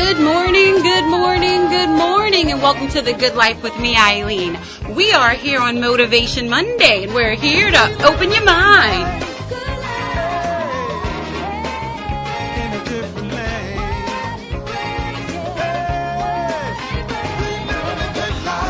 Good morning, good morning, good morning, and welcome to The Good Life with me, Eileen. We are here on Motivation Monday, and we're here to open your mind.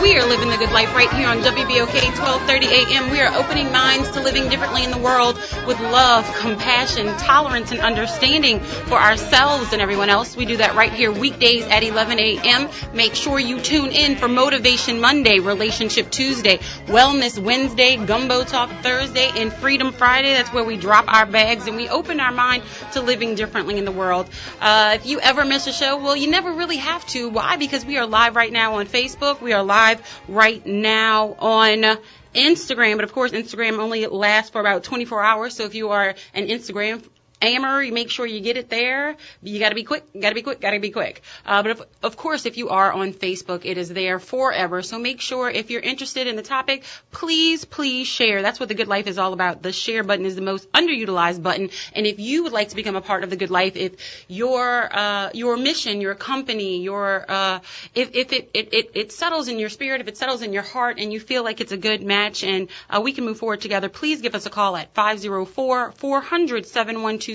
We are living the good life right here on WBOK 1230 AM. We are opening minds to living differently in the world with love, compassion, tolerance, and understanding for ourselves and everyone else. We do that right here weekdays at 11 a.m. Make sure you tune in for Motivation Monday, Relationship Tuesday, Wellness Wednesday, Gumbo Talk Thursday, and Freedom Friday. That's where we drop our bags and we open our mind to living differently in the world. If you ever miss a show, well, you never really have to. Why? Because we are live right now on Facebook. We are live right now on Instagram, but of course Instagram only lasts for about 24 hours, so if you are an Instagram Amber, you make sure you get it there. You got to be quick, got to be quick. But of course, if you are on Facebook, it is there forever. So make sure if you're interested in the topic, please share. That's what The Good Life is all about. The share button is the most underutilized button. And if you would like to become a part of The Good Life, if your mission, your company, if it settles in your spirit, if it settles in your heart, and you feel like it's a good match, and we can move forward together, please give us a call at 504-400-7127.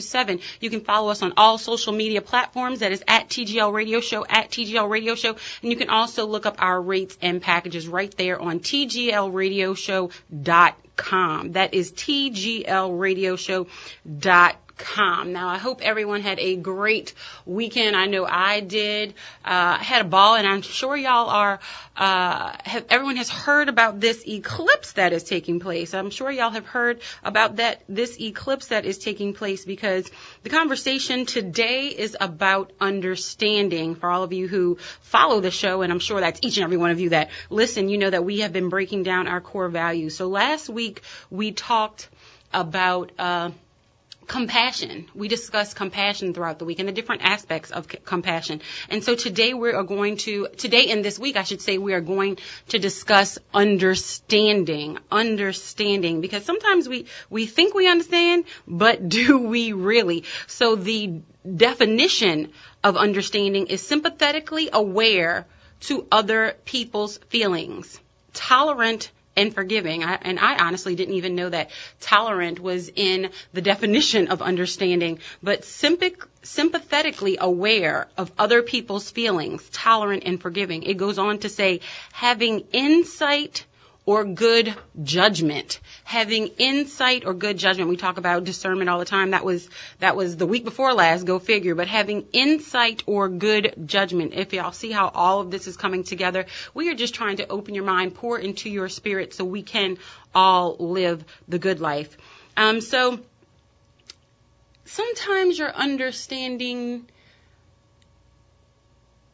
You can follow us on all social media platforms. That is at TGL Radio Show, at TGL Radio Show. And you can also look up our rates and packages right there on tglradioshow.com. That is tglradioshow.com. Now, I hope everyone had a great weekend. I know I did. Had a ball, and I'm sure y'all are. Everyone has heard about this eclipse that is taking place. I'm sure y'all have heard about this eclipse that is taking place, because the conversation today is about understanding. For all of you who follow the show, and I'm sure that's each and every one of you that listen, you know that we have been breaking down our core values. So last week we talked about compassion. We discussed compassion throughout the week and the different aspects of compassion. And so today in this week, I should say, we are going to discuss understanding, because sometimes we think we understand, but do we really? So the definition of understanding is sympathetically aware to other people's feelings, tolerant and forgiving. I honestly didn't even know that tolerant was in the definition of understanding, but sympathetically aware of other people's feelings, tolerant and forgiving. It goes on to say having insight or good judgment. Having insight or good judgment. We talk about discernment all the time. That was the week before last, go figure. But having insight or good judgment. If y'all see how all of this is coming together, we are just trying to open your mind, pour into your spirit so we can all live the good life. So sometimes your understanding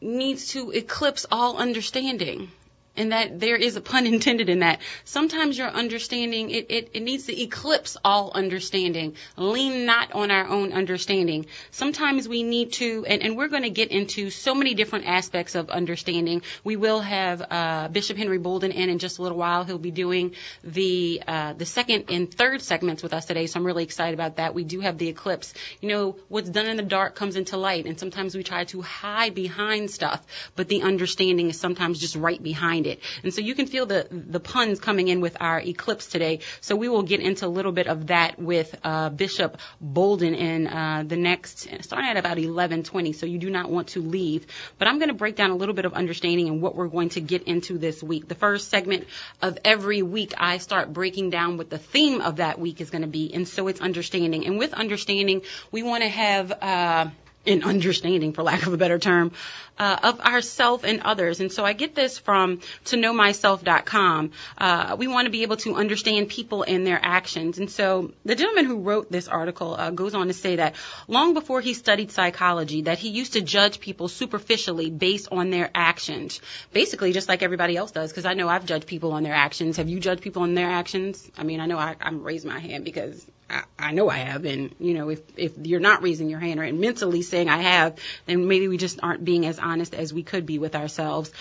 needs to eclipse all understanding. And that there is a pun intended in that. Sometimes your understanding, it needs to eclipse all understanding. Lean not on our own understanding. Sometimes we need to, and we're going to get into so many different aspects of understanding. We will have Bishop Henry Bolden in just a little while. He'll be doing the second and third segments with us today, so I'm really excited about that. We do have the eclipse. You know, what's done in the dark comes into light, and sometimes we try to hide behind stuff, but the understanding is sometimes just right behind it. And so you can feel the puns coming in with our eclipse today. So we will get into a little bit of that with Bishop Bolden in the next, starting at about 11:20. So you do not want to leave. But I'm going to break down a little bit of understanding and what we're going to get into this week. The first segment of every week, I start breaking down what the theme of that week is going to be. And so it's understanding. And with understanding, we want to have an understanding, for lack of a better term, of ourself and others. And so I get this from toknowmyself.com. We want to be able to understand people and their actions. And so the gentleman who wrote this article goes on to say that long before he studied psychology, that he used to judge people superficially based on their actions. Basically, just like everybody else does, because I know I've judged people on their actions. Have you judged people on their actions? I mean, I know I'm raising my hand because I know I have. And, if you're not raising your hand or mentally saying I have, then maybe we just aren't being as honest as we could be with ourselves.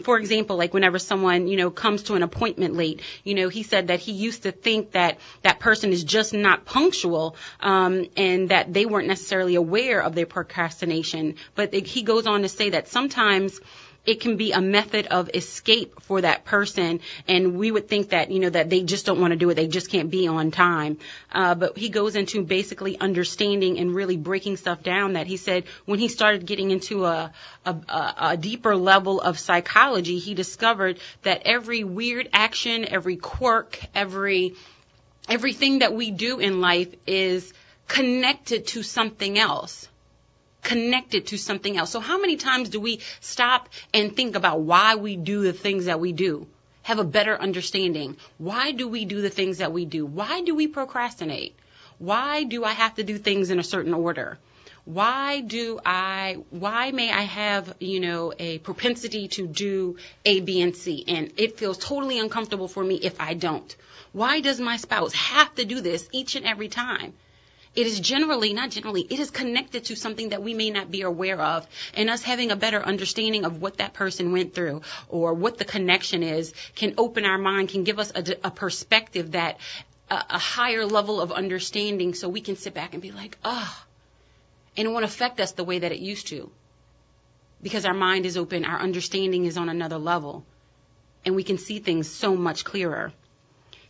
For example, like whenever someone, comes to an appointment late, he said that he used to think that that person is just not punctual, and that they weren't necessarily aware of their procrastination. But he goes on to say that sometimes it can be a method of escape for that person, and we would think that, that they just don't want to do it, they just can't be on time. But he goes into basically understanding and really breaking stuff down, that he said when he started getting into a deeper level of psychology, he discovered that every weird action, every quirk, everything that we do in life is connected to something else. So how many times do we stop and think about why we do the things that we do? Have a better understanding. Why do we do the things that we do? Why do we procrastinate? Why do I have to do things in a certain order? Why may I have, a propensity to do A, B, and C, and it feels totally uncomfortable for me if I don't? Why does my spouse have to do this each and every time? It is it is connected to something that we may not be aware of, and us having a better understanding of what that person went through or what the connection is can open our mind, can give us a perspective that a higher level of understanding, so we can sit back and be like, and it won't affect us the way that it used to, because our mind is open, our understanding is on another level, and we can see things so much clearer.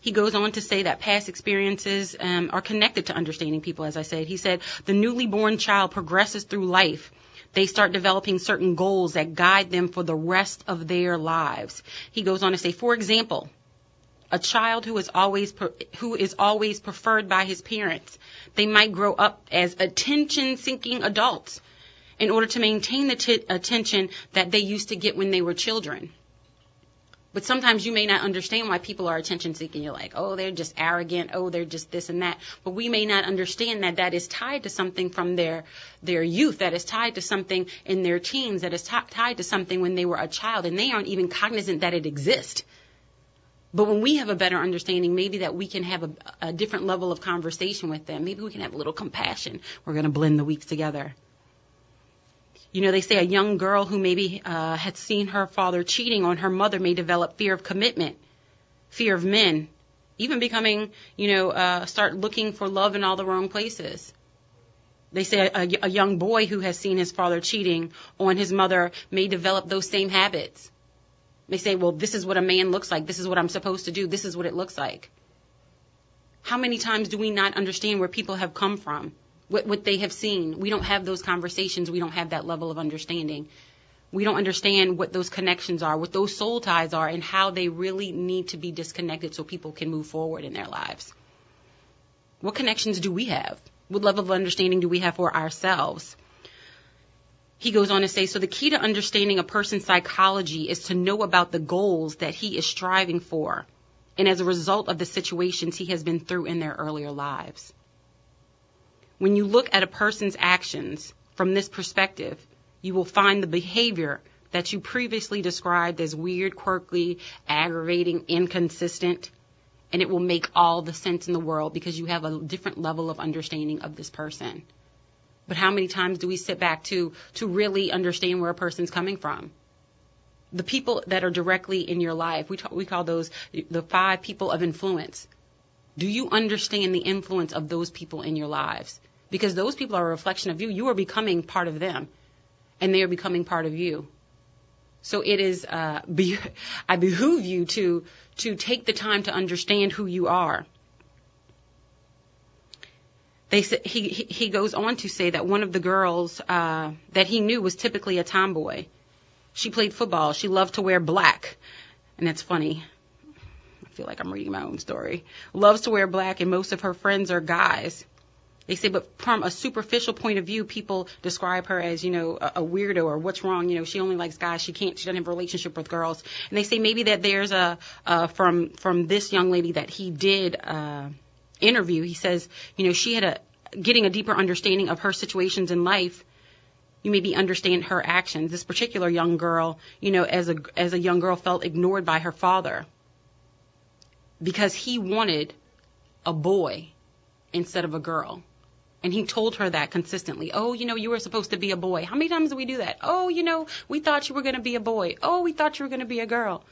He goes on to say that past experiences are connected to understanding people, as I said. He said the newly born child progresses through life. They start developing certain goals that guide them for the rest of their lives. He goes on to say, for example, a child who is always preferred by his parents, they might grow up as attention-seeking adults in order to maintain the attention that they used to get when they were children. But sometimes you may not understand why people are attention-seeking. You're like, oh, they're just arrogant. Oh, they're just this and that. But we may not understand that that is tied to something from their youth, that is tied to something in their teens, that is tied to something when they were a child, and they aren't even cognizant that it exists. But when we have a better understanding, maybe that we can have a different level of conversation with them. Maybe we can have a little compassion. We're going to blend the weeks together. They say a young girl who maybe had seen her father cheating on her mother may develop fear of commitment, fear of men, even becoming, start looking for love in all the wrong places. They say a young boy who has seen his father cheating on his mother may develop those same habits. They say, well, this is what a man looks like. This is what I'm supposed to do. This is what it looks like. How many times do we not understand where people have come from? What they have seen. We don't have those conversations. We don't have that level of understanding. We don't understand what those connections are, what those soul ties are, and how they really need to be disconnected so people can move forward in their lives. What connections do we have? What level of understanding do we have for ourselves? He goes on to say, so the key to understanding a person's psychology is to know about the goals that he is striving for, and as a result of the situations he has been through in their earlier lives. When you look at a person's actions from this perspective, you will find the behavior that you previously described as weird, quirky, aggravating, inconsistent, and it will make all the sense in the world because you have a different level of understanding of this person. But how many times do we sit back to really understand where a person's coming from? The people that are directly in your life, we call those the 5 people of influence. Do you understand the influence of those people in your lives? Because those people are a reflection of you. You are becoming part of them, and they are becoming part of you. So it is, I behoove you to take the time to understand who you are. They say, he goes on to say that one of the girls that he knew was typically a tomboy. She played football. She loved to wear black. And it's funny. I feel like I'm reading my own story. Loves to wear black, and most of her friends are guys. They say, but from a superficial point of view, people describe her as, a weirdo, or what's wrong. She only likes guys. She doesn't have a relationship with girls. And they say maybe that there's from this young lady that he did interview, he says, she had getting a deeper understanding of her situations in life. You maybe understand her actions. This particular young girl, as a young girl, felt ignored by her father because he wanted a boy. instead of a girl. And he told her that consistently. Oh, you were supposed to be a boy. How many times do we do that? Oh, we thought you were going to be a boy. Oh, we thought you were going to be a girl.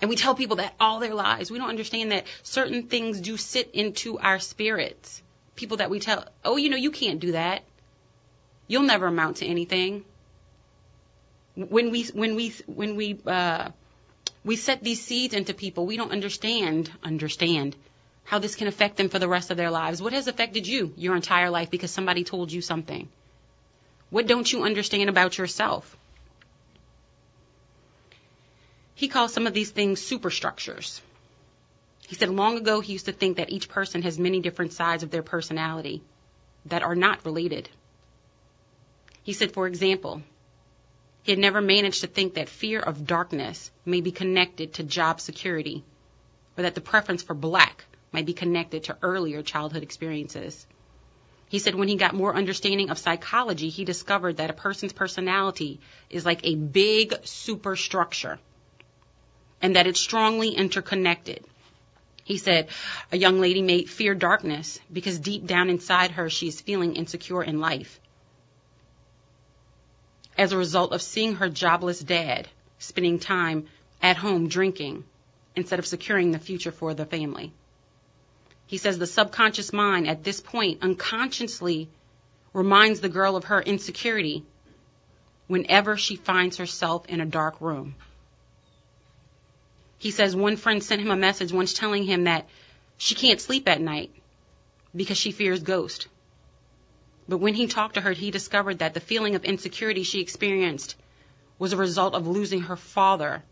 And we tell people that all their lives. We don't understand that certain things do sit into our spirits. People that we tell, oh, you can't do that. You'll never amount to anything. When we set these seeds into people, we don't understand how this can affect them for the rest of their lives. What has affected you your entire life because somebody told you something? What don't you understand about yourself? He calls some of these things superstructures. He said long ago he used to think that each person has many different sides of their personality that are not related. He said, for example, he had never managed to think that fear of darkness may be connected to job security, or that the preference for black might be connected to earlier childhood experiences. He said when he got more understanding of psychology, he discovered that a person's personality is like a big superstructure and that it's strongly interconnected. He said a young lady may fear darkness because deep down inside her she is feeling insecure in life as a result of seeing her jobless dad spending time at home drinking instead of securing the future for the family. He says the subconscious mind at this point unconsciously reminds the girl of her insecurity whenever she finds herself in a dark room. He says one friend sent him a message once telling him that she can't sleep at night because she fears ghosts. But when he talked to her, he discovered that the feeling of insecurity she experienced was a result of losing her father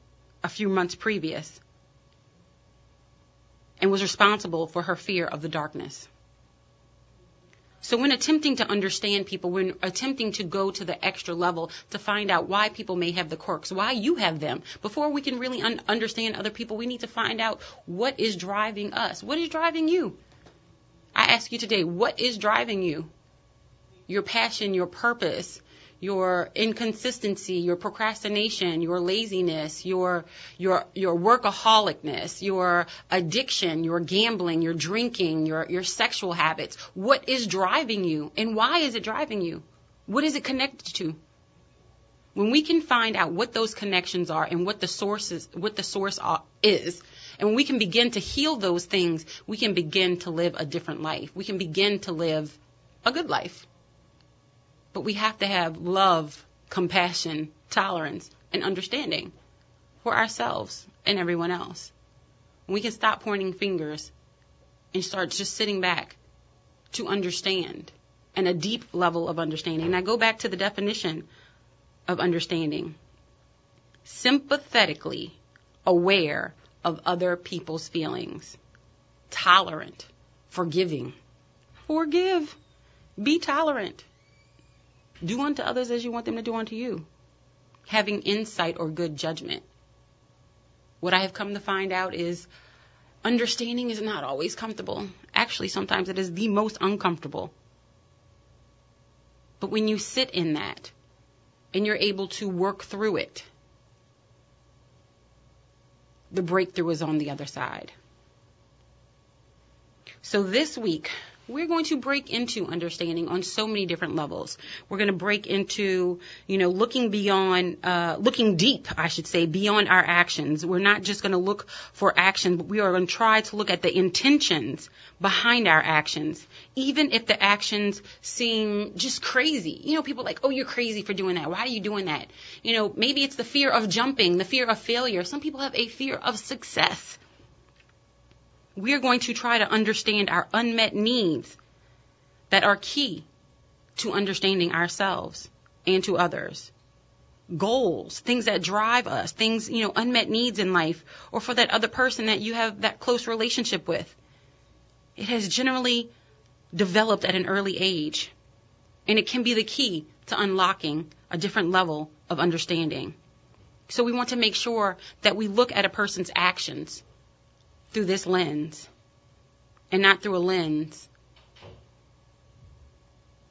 a few months previous, and was responsible for her fear of the darkness. So when attempting to understand people, when attempting to go to the extra level to find out why people may have the quirks, why you have them, before we can really understand other people, we need to find out what is driving us. What is driving you? I ask you today, what is driving you? Your passion, your purpose, your inconsistency, your procrastination, your laziness, your workaholicness, your addiction, your gambling, your drinking, your sexual habits. What is driving you, and why is it driving you? What is it connected to? When we can find out what those connections are and what the source is, and when we can begin to heal those things, we can begin to live a different life. We can begin to live a good life. But we have to have love, compassion, tolerance, and understanding for ourselves and everyone else. We can stop pointing fingers and start just sitting back to understand, and a deep level of understanding. And I go back to the definition of understanding. Sympathetically aware of other people's feelings. Tolerant. Forgiving. Forgive. Be tolerant. Do unto others as you want them to do unto you. Having insight or good judgment. What I have come to find out is understanding is not always comfortable. Actually, sometimes it is the most uncomfortable. But when you sit in that and you're able to work through it, the breakthrough is on the other side. So this week, we're going to break into understanding on so many different levels. We're going to break into, looking deep, beyond our actions. We're not just going to look for action, but we are going to try to look at the intentions behind our actions, even if the actions seem just crazy. People are like, oh, you're crazy for doing that. Why are you doing that? Maybe it's the fear of jumping, the fear of failure. Some people have a fear of success. We are going to try to understand our unmet needs that are key to understanding ourselves and to others. Goals, things that drive us, things, unmet needs in life, or for that other person that you have that close relationship with. It has generally developed at an early age, and it can be the key to unlocking a different level of understanding. So we want to make sure that we look at a person's actions through this lens, and not through a lens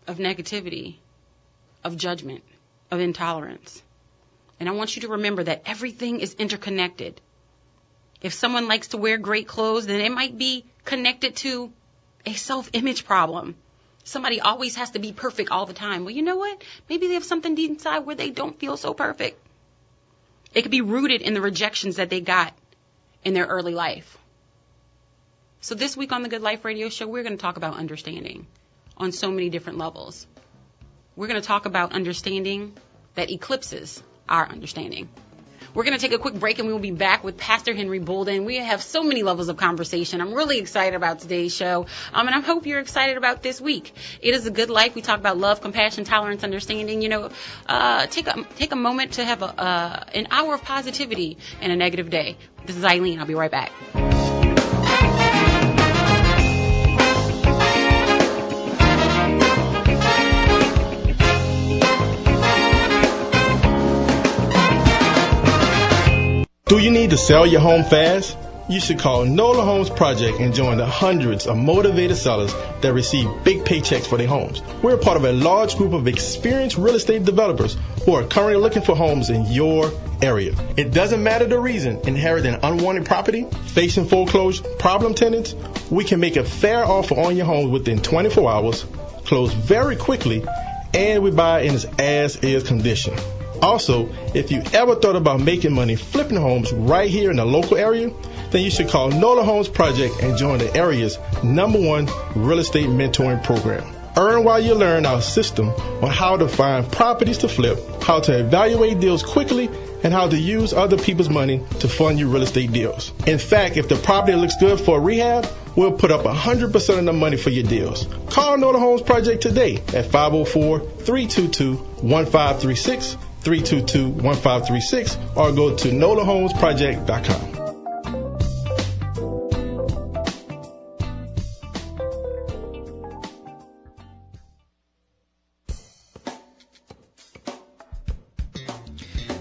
of negativity, of judgment, of intolerance. And I want you to remember that everything is interconnected. If someone likes to wear great clothes, then it might be connected to a self-image problem. Somebody always has to be perfect all the time. Well, you know what? Maybe they have something deep inside where they don't feel so perfect. It could be rooted in the rejections that they got in their early life. So this week on the Good Life Radio Show, we're going to talk about understanding on so many different levels. We're going to talk about understanding that eclipses our understanding. We're going to take a quick break and we will be back with Pastor Henry Bolden. We have so many levels of conversation. I'm really excited about today's show. And I hope you're excited about this week. It is a good life. We talk about love, compassion, tolerance, understanding. Take a moment to have an hour of positivity in a negative day. This is Eileen. I'll be right back. Do you need to sell your home fast? You should call NOLA Homes Project and join the hundreds of motivated sellers that receive big paychecks for their homes. We're part of a large group of experienced real estate developers who are currently looking for homes in your area. It doesn't matter the reason, inheriting unwanted property, facing foreclosure, problem tenants, we can make a fair offer on your home within 24 hours, close very quickly, and we buy in its as-is condition. Also, if you ever thought about making money flipping homes right here in the local area, then you should call NOLA Homes Project and join the area's #1 real estate mentoring program. Earn while you learn our system on how to find properties to flip, how to evaluate deals quickly, and how to use other people's money to fund your real estate deals. In fact, if the property looks good for a rehab, we'll put up 100% of the money for your deals. Call NOLA Homes Project today at 504-322-1536. 322-1536 or go to NOLAHomesProject.com.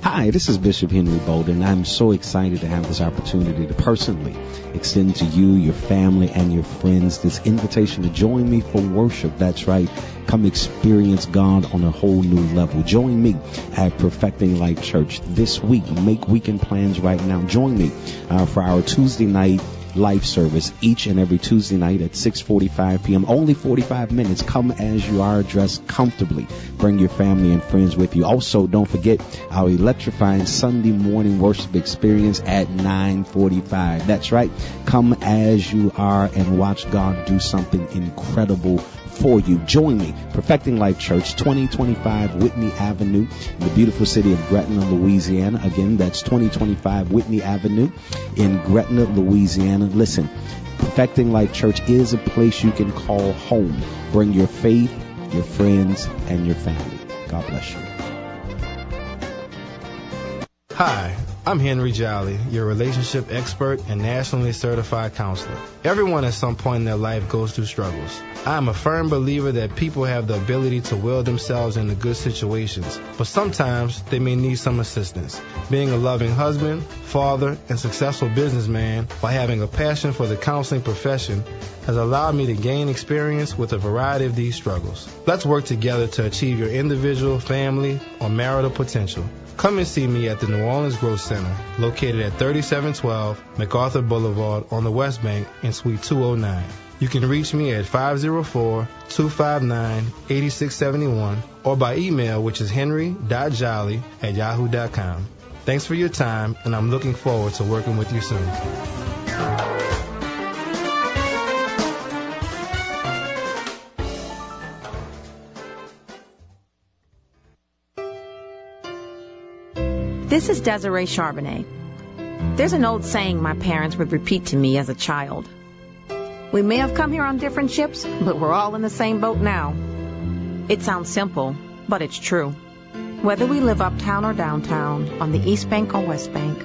Hi, this is Bishop Henry Bolden. I'm so excited to have this opportunity to personally extend to you, your family, and your friends this invitation to join me for worship. That's right. Come experience God on a whole new level. Join me at Perfecting Life Church this week. Make weekend plans right now. Join me for our Tuesday night life service each and every Tuesday night at 6:45 p.m. Only 45 minutes. Come as you are, dressed comfortably. Bring your family and friends with you. Also, don't forget our electrifying Sunday morning worship experience at 9:45. That's right. Come as you are and watch God do something incredible for you. Join me, Perfecting Life Church, 2025 Whitney Avenue, in the beautiful city of Gretna, Louisiana. Again, that's 2025 Whitney Avenue in Gretna, Louisiana. Listen, Perfecting Life Church is a place you can call home. Bring your faith, your friends, and your family. God bless you. Hi, I'm Henry Jolly, your relationship expert and nationally certified counselor. Everyone at some point in their life goes through struggles. I am a firm believer that people have the ability to will themselves into good situations, but sometimes they may need some assistance. Being a loving husband, father, and successful businessman while having a passion for the counseling profession has allowed me to gain experience with a variety of these struggles. Let's work together to achieve your individual, family, or marital potential. Come and see me at the New Orleans Growth Center, located at 3712 MacArthur Boulevard on the West Bank in Suite 209. You can reach me at 504-259-8671 or by email, which is henry.jolly@yahoo.com. Thanks for your time, and I'm looking forward to working with you soon. This is Desiree Charbonnet. There's an old saying my parents would repeat to me as a child. We may have come here on different ships, but we're all in the same boat now. It sounds simple, but it's true. Whether we live uptown or downtown, on the East Bank or West Bank,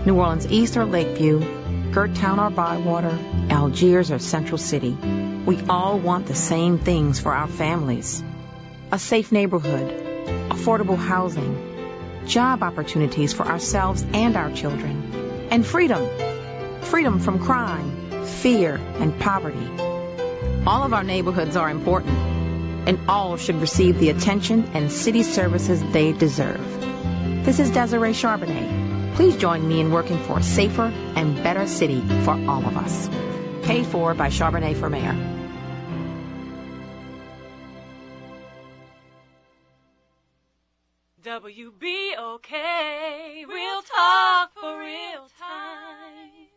New Orleans East or Lakeview, Gert Town or Bywater, Algiers or Central City, we all want the same things for our families. A safe neighborhood, affordable housing, job opportunities for ourselves and our children, and freedom. Freedom from crime, fear, and poverty. All of our neighborhoods are important, and all should receive the attention and city services they deserve. This is Desiree Charbonnet. Please join me in working for a safer and better city for all of us. Paid for by Charbonnet for Mayor. WBOK, real talk for real times.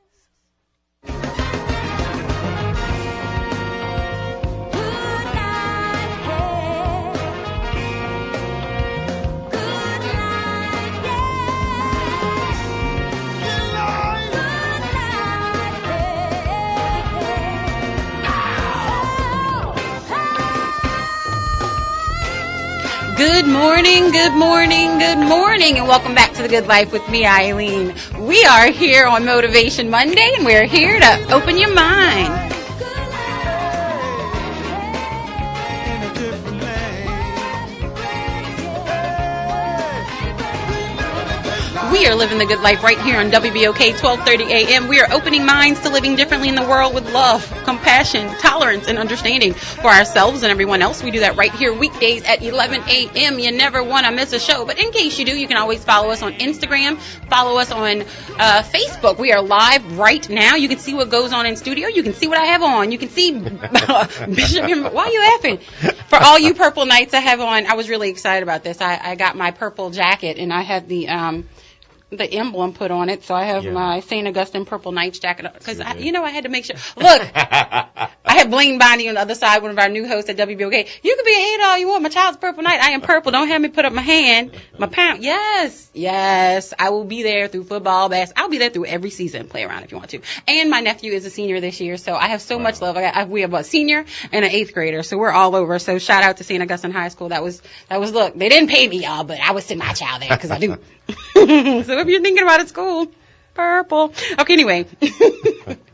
Good morning, good morning, good morning, and welcome back to The Good Life with me, Eileen. We are here on Motivation Monday, and we're here to open your mind. We are living the good life right here on WBOK 1230 AM. We are opening minds to living differently in the world with love, compassion, tolerance, and understanding for ourselves and everyone else. We do that right here weekdays at 11 a.m. You never want to miss a show. But in case you do, you can always follow us on Instagram, follow us on Facebook. We are live right now. You can see what goes on in studio. You can see what I have on. You can see Bishop. Why are you laughing? For all you purple knights I have on, I was really excited about this. I got my purple jacket, and I had the emblem put on it, so I have my St. Augustine Purple Knights jacket because I had to make sure. Look, I have Blaine Bonnie on the other side, one of our new hosts at WBOK. You can be a hater all you want. My child's purple knight. I am purple. Don't have me put up my hand, my pound. Yes, I will be there through football, basketball. I'll be there through every season. Play around if you want to. And my nephew is a senior this year, so I have so much love. We have a senior and an 8th grader, so we're all over. So shout out to St. Augustine High School. That was. Look, they didn't pay me, y'all, but I would send my child there because I do. So if you're thinking about it, school, purple. Okay, anyway.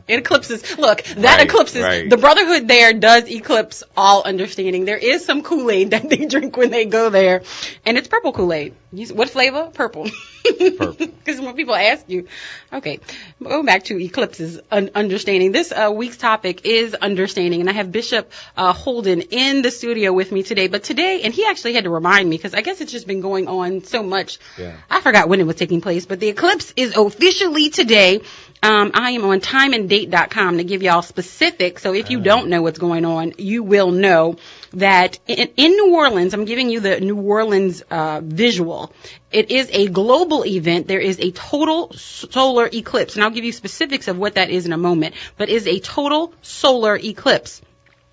It eclipses. Look, that eclipses. Right. The Brotherhood there does eclipse all understanding. There is some Kool-Aid that they drink when they go there, and it's purple Kool-Aid. What flavor? Purple. Purple. Because when people ask you. Okay, go back to eclipses, understanding. This week's topic is understanding, and I have Bishop Holden in the studio with me today. But today, and he actually had to remind me because I guess it's just been going on so much. Yeah. I forgot when it was taking place, but the eclipse is officially today. I am on timeanddate.com to give y'all specifics. So if you don't know what's going on, you will know that in New Orleans, I'm giving you the New Orleans visual. It is a global event. There is a total solar eclipse, and I'll give you specifics of what that is in a moment, but it is a total solar eclipse.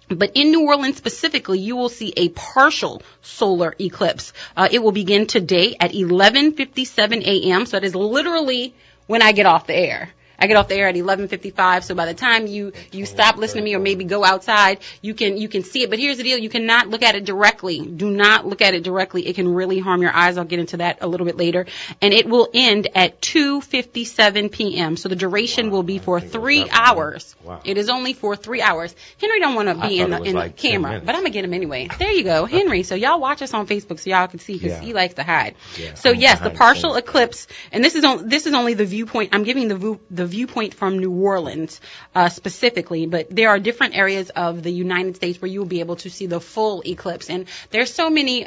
But in New Orleans specifically, you will see a partial solar eclipse. It will begin today at 11:57 a.m., so that is literally when I get off the air. I get off the air at 11:55, so by the time you stop listening to me or maybe go outside, you can see it. But here's the deal. You cannot look at it directly. Do not look at it directly. It can really harm your eyes. I'll get into that a little bit later. And it will end at 2:57 p.m. So the duration will be for 3 hours. Wow. It is only for 3 hours. Henry don't want to be in the camera, but I'm going to get him anyway. There you go, Henry. So y'all watch us on Facebook so y'all can see because he likes to hide. Yeah, so yes, the partial eclipse, and this is only the viewpoint. I'm giving the viewpoint from New Orleans specifically, but there are different areas of the United States where you will be able to see the full eclipse. And there's so many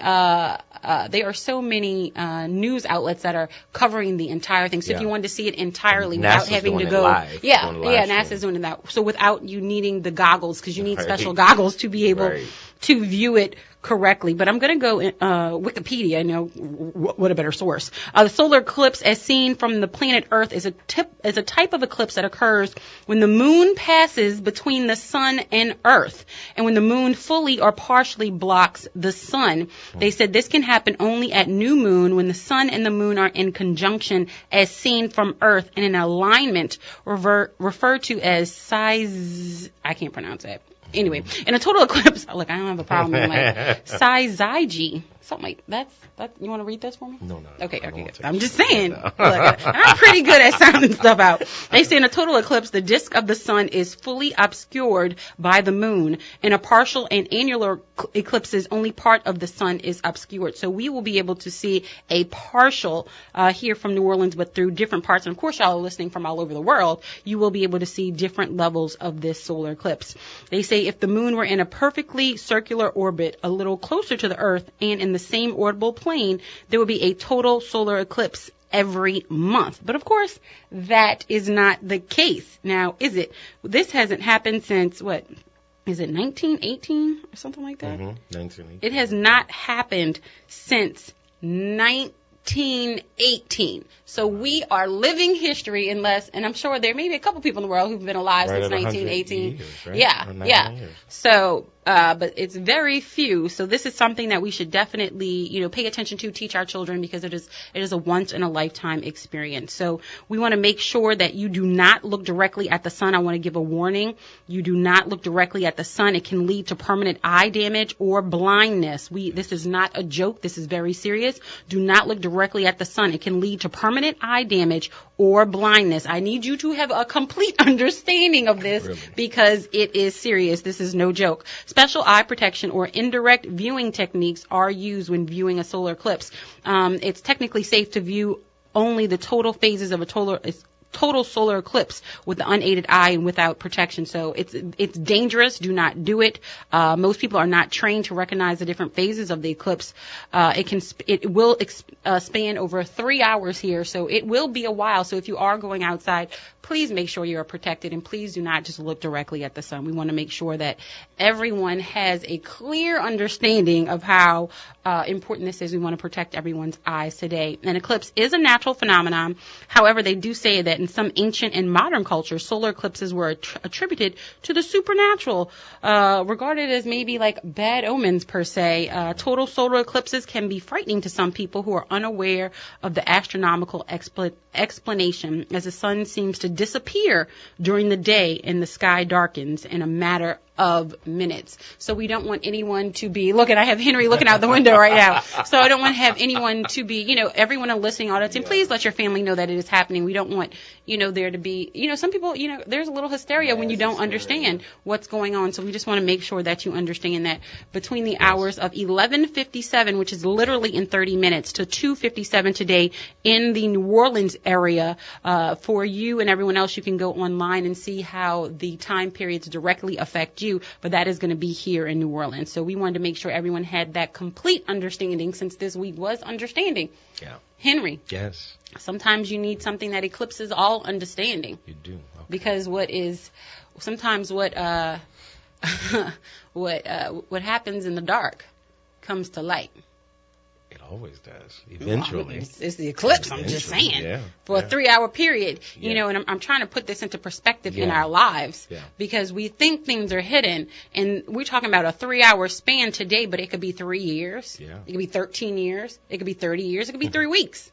news outlets that are covering the entire thing. So if you wanted to see it entirely without having to go, NASA's doing that. So without you needing the goggles, because you need special goggles to be able to view it correctly. But I'm going to go Wikipedia. What a better source. The solar eclipse, as seen from the planet Earth, is a type of eclipse that occurs when the moon passes between the sun and Earth, and when the moon fully or partially blocks the sun. They said this can happen only at new moon when the sun and the moon are in conjunction, as seen from Earth, and in alignment, referred to as size. I can't pronounce it. Anyway, in a total eclipse, look, I don't have a problem. Syzygy, something like that. You want to read this for me? No. Okay, good. I'm just saying. Look, I'm pretty good at sounding stuff out. They say in a total eclipse, the disk of the sun is fully obscured by the moon. In a partial and annular eclipses, only part of the sun is obscured. So we will be able to see a partial here from New Orleans, but through different parts. And of course, y'all are listening from all over the world. You will be able to see different levels of this solar eclipse. They say if the moon were in a perfectly circular orbit, a little closer to the Earth, and in the same orbital plane, there would be a total solar eclipse every month. But of course, that is not the case. Now, is it? This hasn't happened since, what? Is it 1918 or something like that? 1918. It has not happened since 1918. So we are living history and I'm sure there may be a couple people in the world who've been alive since 1918. Years, right? Yeah, yeah. Years. So, but it's very few. So this is something that we should definitely, pay attention to, teach our children, because it is a once in a lifetime experience. So we want to make sure that you do not look directly at the sun. I want to give a warning. You do not look directly at the sun. It can lead to permanent eye damage or blindness. This is not a joke. This is very serious. Do not look directly at the sun. It can lead to permanent eye damage or blindness. I need you to have a complete understanding of this, because it is serious. This is no joke. Special eye protection or indirect viewing techniques are used when viewing a solar eclipse. It's technically safe to view only the total phases of a total solar eclipse with the unaided eye and without protection. So it's dangerous. Do not do it. Most people are not trained to recognize the different phases of the eclipse. It will span over 3 hours here, so it will be a while. So if you are going outside, please make sure you are protected, and please do not just look directly at the sun. We want to make sure that everyone has a clear understanding of how important this is. We want to protect everyone's eyes today. An eclipse is a natural phenomenon. However, they do say that in some ancient and modern cultures, solar eclipses were attributed to the supernatural, regarded as maybe like bad omens per se. Total solar eclipses can be frightening to some people who are unaware of the astronomical explanation, as the sun seems to disappear during the day and the sky darkens in a matter of minutes. So we don't want anyone to be I have Henry looking out the window right now. So I don't want to have anyone to be, everyone listening audience, and please let your family know that it is happening. We don't want, there to be, some people, there's a little hysteria when you don't understand what's going on. So we just want to make sure that you understand that between the hours of 11:57, which is literally in 30 minutes, to 2:57 today in the New Orleans area, for you and everyone else, you can go online and see how the time periods directly affect you. But that is going to be here in New Orleans. So we wanted to make sure everyone had that complete understanding, since this week was understanding. Yeah. Henry. Yes. Sometimes you need something that eclipses all understanding. You do. Okay. Because what happens in the dark comes to light. It always does. Eventually. It's the eclipse, I'm just saying. Yeah. For a 3-hour period, and I'm trying to put this into perspective in our lives, because we think things are hidden, and we're talking about a 3-hour span today, but it could be 3 years. Yeah. It could be 13 years. It could be 30 years. It could be 3 weeks.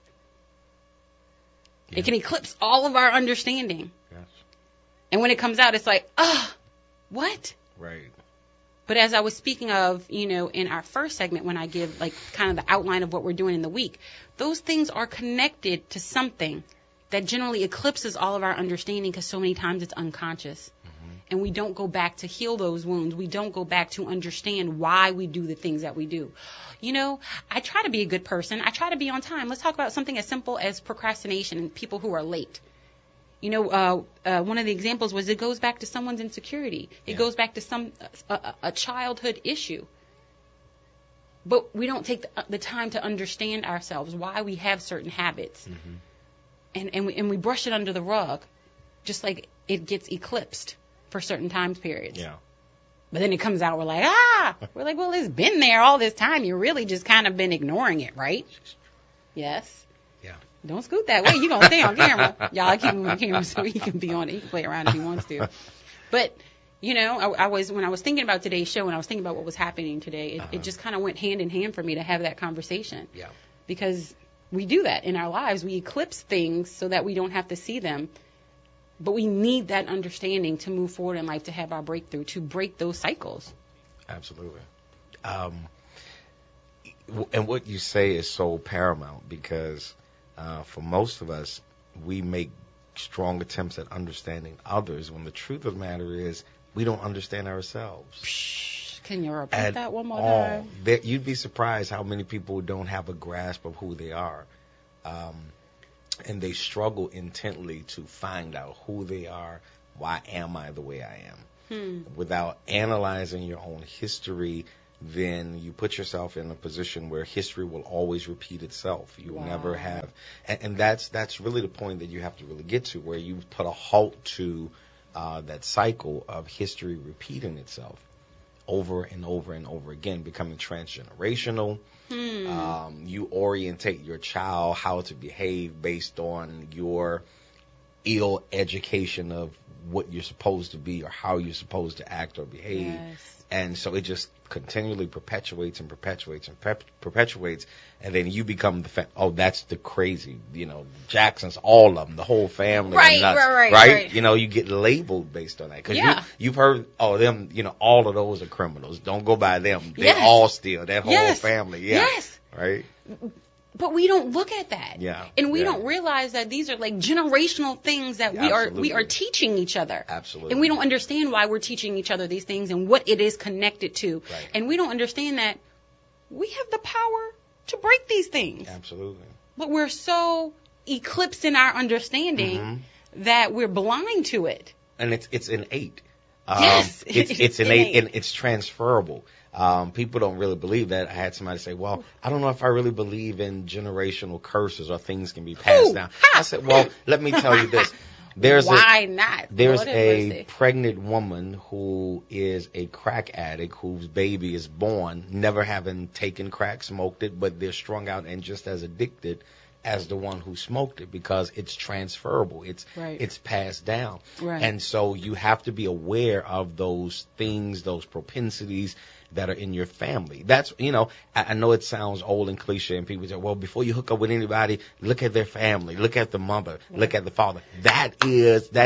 Yeah. It can eclipse all of our understanding. Yes. And when it comes out, it's like, what? Right. But as I was speaking of, in our first segment, when I give kind of the outline of what we're doing in the week, those things are connected to something that generally eclipses all of our understanding, because so many times it's unconscious. Mm-hmm. And we don't go back to heal those wounds. We don't go back to understand why we do the things that we do. I try to be a good person. I try to be on time. Let's talk about something as simple as procrastination and people who are late. One of the examples was it goes back to someone's insecurity. It goes back to a childhood issue. But we don't take the time to understand ourselves, why we have certain habits. Mm-hmm. And we brush it under the rug, just like it gets eclipsed for certain time periods. Yeah. But then it comes out, we're like, well, it's been there all this time. You really just kind of been ignoring it, right? Yes. Don't scoot that way. You're going to stay on camera. Y'all, I keep moving the camera so he can be on it. He can play around if he wants to. But, when I was thinking about today's show and I was thinking about what was happening today, it just kind of went hand in hand for me to have that conversation. Yeah. Because we do that in our lives. We eclipse things so that we don't have to see them. But we need that understanding to move forward in life, to have our breakthrough, to break those cycles. Absolutely. And what you say is so paramount, because for most of us, we make strong attempts at understanding others when the truth of the matter is we don't understand ourselves. Can you repeat that one more time? You'd be surprised how many people don't have a grasp of who they are. And they struggle intently to find out who they are. Why am I the way I am? Without analyzing your own history, then you put yourself in a position where history will always repeat itself. You will never have, and that's really the point that you have to really get to, where you put a halt to that cycle of history repeating itself. over and over and over again, becoming transgenerational. You orientate your child how to behave based on your ill education of what you're supposed to be or how you're supposed to act or behave. Yes. And so it just continually perpetuates and perpetuates and perpetuates. And then you become that's the crazy, Jacksons, all of them, the whole family. Right, nuts, right. You get labeled based on that. Because Yeah. you've heard, them, all of those are criminals. Don't go by them. They Yes. all steal. That whole Yes. family. Yeah. Yes. Right? But we don't look at that. Yeah. And we Yeah. don't realize that these are like generational things that we Absolutely. are teaching each other. Absolutely. And we don't understand why we're teaching each other these things and what it is connected to. Right. And we don't understand that we have the power to break these things. Absolutely. But we're so eclipsed in our understanding that we're blind to it. And it's innate. Yes. It's innate and it's transferable. People don't really believe that. I had somebody say, well, I don't know if I really believe in generational curses or things can be passed down. I said, well, let me tell you this. Why not? There's Lord have a mercy. pregnant woman who is a crack addict whose baby is born, never having taken crack, smoked it, but they're strung out and just as addicted as the one who smoked it because it's transferable. It's passed down. Right. And so you have to be aware of those things, those propensities that are in your family. That's, I know it sounds old and cliche and people say, well, before you hook up with anybody, look at their family, look at the mother, look at the father. That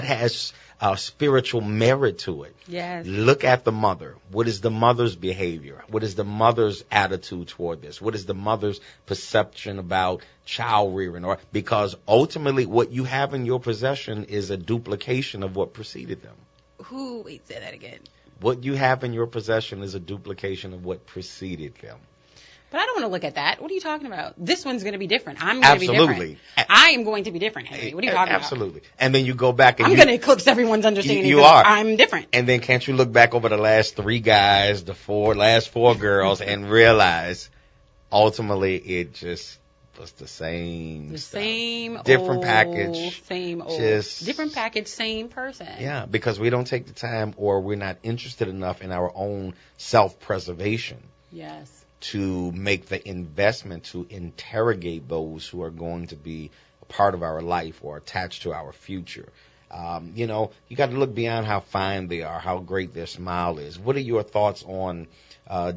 has spiritual merit to it. Yes. Look at the mother. What is the mother's behavior? What is the mother's attitude toward this? What is the mother's perception about child rearing? Or because ultimately what you have in your possession is a duplication of what preceded them. Wait, say that again. What you have in your possession is a duplication of what preceded them. But I don't want to look at that. What are you talking about? This one's going to be different. I'm going to be different. I am going to be different, Henry. What are you talking about? Absolutely. And then you go back and I'm going to eclipse everyone's understanding. You are. I'm different. And then can't you look back over the last 3 guys, the last 4 girls, and realize ultimately it just was the same. The stuff. Same different old, package. Same old. Just different package, same person. Yeah, because we don't take the time or we're not interested enough in our own self-preservation. Yes. To make the investment to interrogate those who are going to be a part of our life or attached to our future. You got to look beyond how fine they are, how great their smile is. What are your thoughts on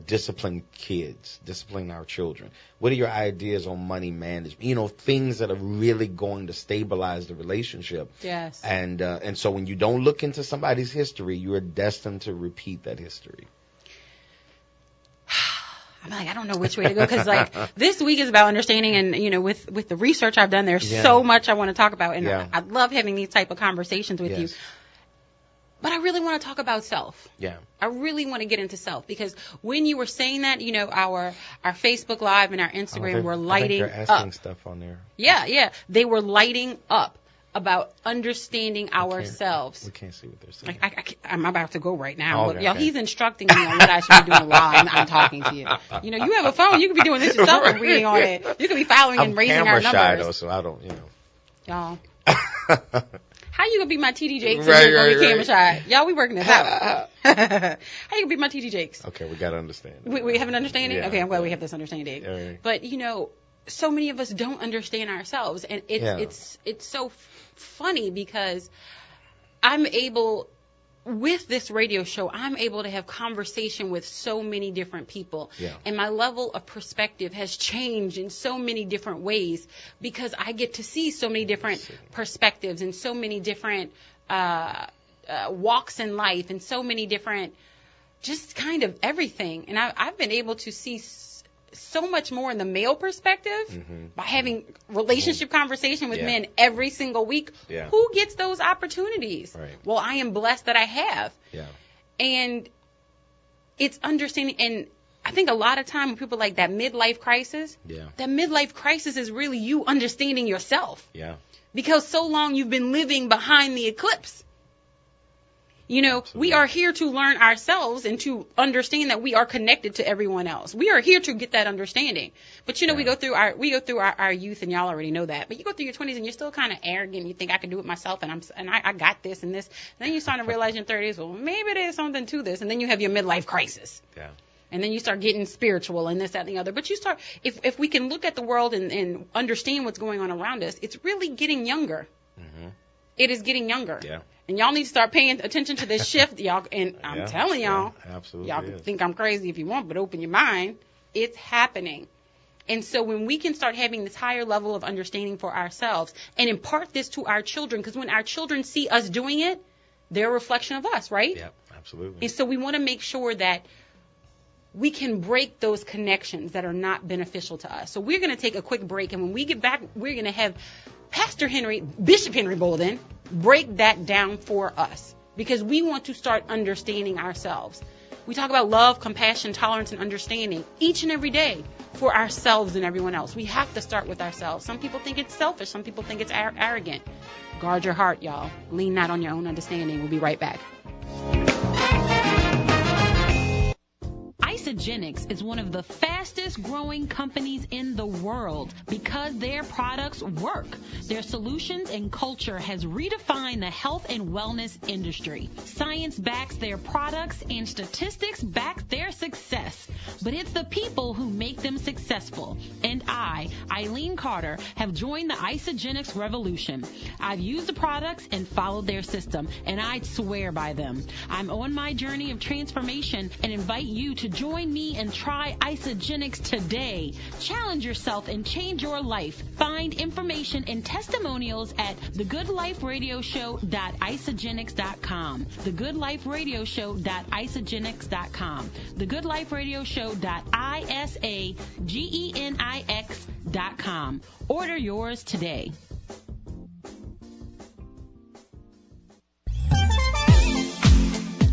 disciplining our children? What are your ideas on money management? Things that are really going to stabilize the relationship. Yes. And so when you don't look into somebody's history, you are destined to repeat that history. I'm like, I don't know which way to go because this week is about understanding and, with the research I've done, there's so much I want to talk about. And I love having these type of conversations with you. But I really want to talk about self. Yeah. I really want to get into self because when you were saying that, our Facebook Live and our Instagram were lighting I think they're asking up. stuff on there. Yeah. They were lighting up about understanding ourselves. We can't see what they're saying. I'm about to go right now. Okay, Y'all, he's instructing me on what I should be doing while I'm talking to you. You have a phone. You could be doing this yourself and reading on it. You could be following and raising our numbers. I'm camera shy, though, so I don't, Y'all. How you gonna be my TD Jakes right, and right, be camera shy? Y'all, we working this out. How you gonna be my TD Jakes? Okay, we gotta understand. We have an understanding? Yeah, okay, I'm glad we have this understanding. Right. But, so many of us don't understand ourselves. And it's so funny because I'm able, with this radio show, I'm able to have conversation with so many different people. Yeah. And my level of perspective has changed in so many different ways because I get to see so many different perspectives and so many different walks in life and so many different, just kind of everything. And I've been able to see so much more in the male perspective by having relationship conversation with men every single week. Yeah. Who gets those opportunities? Right. Well, I am blessed that I have. Yeah. And it's understanding. And I think a lot of time when people like that midlife crisis, that midlife crisis is really you understanding yourself. Yeah. Because so long you've been living behind the eclipse. You know, we are here to learn ourselves and to understand that we are connected to everyone else. We are here to get that understanding. But you know, we go through our youth, and y'all already know that. But you go through your 20s and you're still kind of arrogant. You think I can do it myself, and I got this and this. And then you start to realize in 30s, well, maybe there's something to this. And then you have your midlife crisis. Yeah. And then you start getting spiritual and this, that, and the other. But you start, if we can look at the world and understand what's going on around us, it's really getting younger. Mm-hmm. It is getting younger. Yeah. And y'all need to start paying attention to this shift, y'all. And I'm telling y'all, absolutely, y'all can think I'm crazy if you want, but open your mind. It's happening. And so when we can start having this higher level of understanding for ourselves and impart this to our children, because when our children see us doing it, they're a reflection of us, right? Yeah, absolutely. And so we want to make sure that we can break those connections that are not beneficial to us. So we're going to take a quick break, and when we get back, we're going to have Bishop Henry Bolden, break that down for us, because we want to start understanding ourselves. We talk about love, compassion, tolerance, and understanding each and every day for ourselves and everyone else. We have to start with ourselves. Some people think it's selfish. Some people think it's arrogant. Guard your heart, y'all. Lean not on your own understanding. We'll be right back. Isagenix is one of the fastest growing companies in the world because their products work. Their solutions and culture has redefined the health and wellness industry. Science backs their products and statistics back their success. But it's the people who make them successful. And I, Eileen Carter, have joined the Isagenix revolution. I've used the products and followed their system, and I swear by them. I'm on my journey of transformation and invite you to join me and try Isagenix today. Challenge yourself and change your life. Find information and testimonials at thegoodliferadioshow.isagenix.com. thegoodliferadioshow.isagenix.com. thegoodliferadioshow.isagenix.com. Order yours today.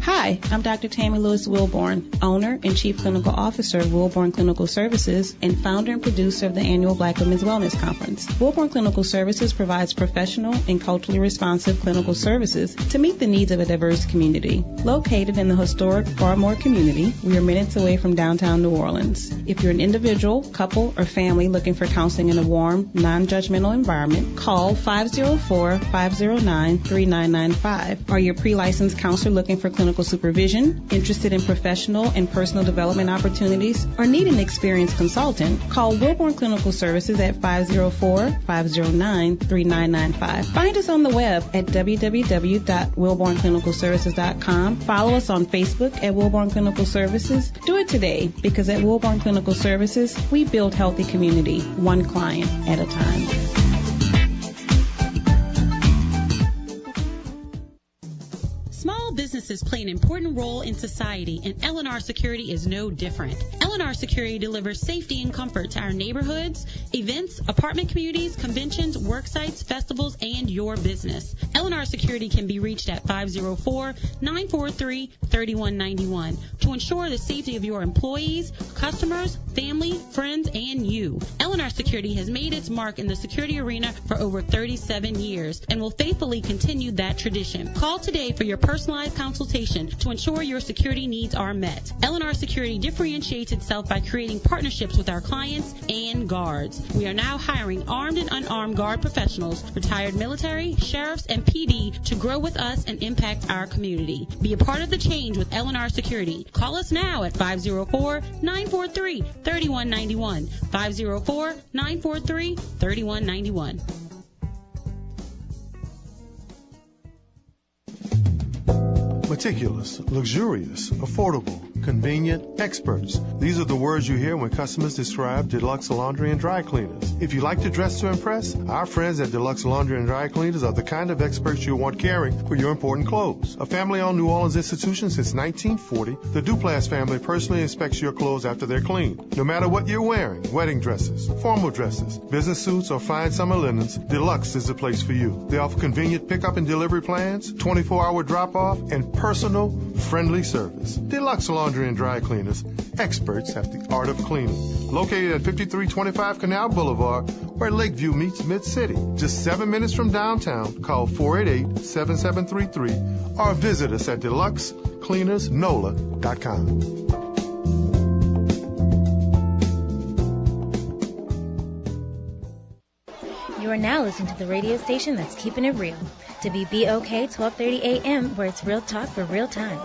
Hi, I'm Dr. Tammy Lewis Wilborn, owner and Chief Clinical Officer of Wilborn Clinical Services and founder and producer of the annual Black Women's Wellness Conference. Wilborn Clinical Services provides professional and culturally responsive clinical services to meet the needs of a diverse community. Located in the historic Farmore community, we are minutes away from downtown New Orleans. If you're an individual, couple, or family looking for counseling in a warm, non-judgmental environment, call 504-509-3995. Are you a pre-licensed counselor looking for clinical supervision, interested in professional and personal development opportunities, or need an experienced consultant? Call Wilborn Clinical Services at 504-509-3995. Find us on the web at www.wilbornclinicalservices.com. Follow us on Facebook at Wilborn Clinical Services. Do it today, because at Wilborn Clinical Services, we build healthy community, one client at a time. Small businesses play an important role in society, and L&R Security is no different. L&R Security delivers safety and comfort to our neighborhoods, events, apartment communities, conventions, work sites, festivals, and your business. L&R Security can be reached at 504-943-3191 to ensure the safety of your employees, customers, family, friends, and you. L&R Security has made its mark in the security arena for over 37 years and will faithfully continue that tradition. Call today for your personalized consultation to ensure your security needs are met. L&R Security differentiates itself by creating partnerships with our clients and guards. We are now hiring armed and unarmed guard professionals, retired military, sheriffs, and PD to grow with us and impact our community. Be a part of the change with L&R Security. Call us now at 504-943-3191. 504-943-3191. Meticulous, luxurious, affordable, convenient, experts. These are the words you hear when customers describe Deluxe Laundry and Dry Cleaners. If you like to dress to impress, our friends at Deluxe Laundry and Dry Cleaners are the kind of experts you'll want caring for your important clothes. A family-owned New Orleans institution since 1940, the Duplass family personally inspects your clothes after they're cleaned. No matter what you're wearing, wedding dresses, formal dresses, business suits, or fine summer linens, Deluxe is the place for you. They offer convenient pickup and delivery plans, 24-hour drop-off, and personal, friendly service. Deluxe Laundry Laundry and Dry Cleaners, experts at the art of cleaning. Located at 5325 Canal Boulevard, where Lakeview meets Mid-City. Just 7 minutes from downtown. Call 488-7733 or visit us at deluxecleanersnola.com. You are now listening to the radio station that's keeping it real. WBOK 1230 AM, where it's real talk for real times.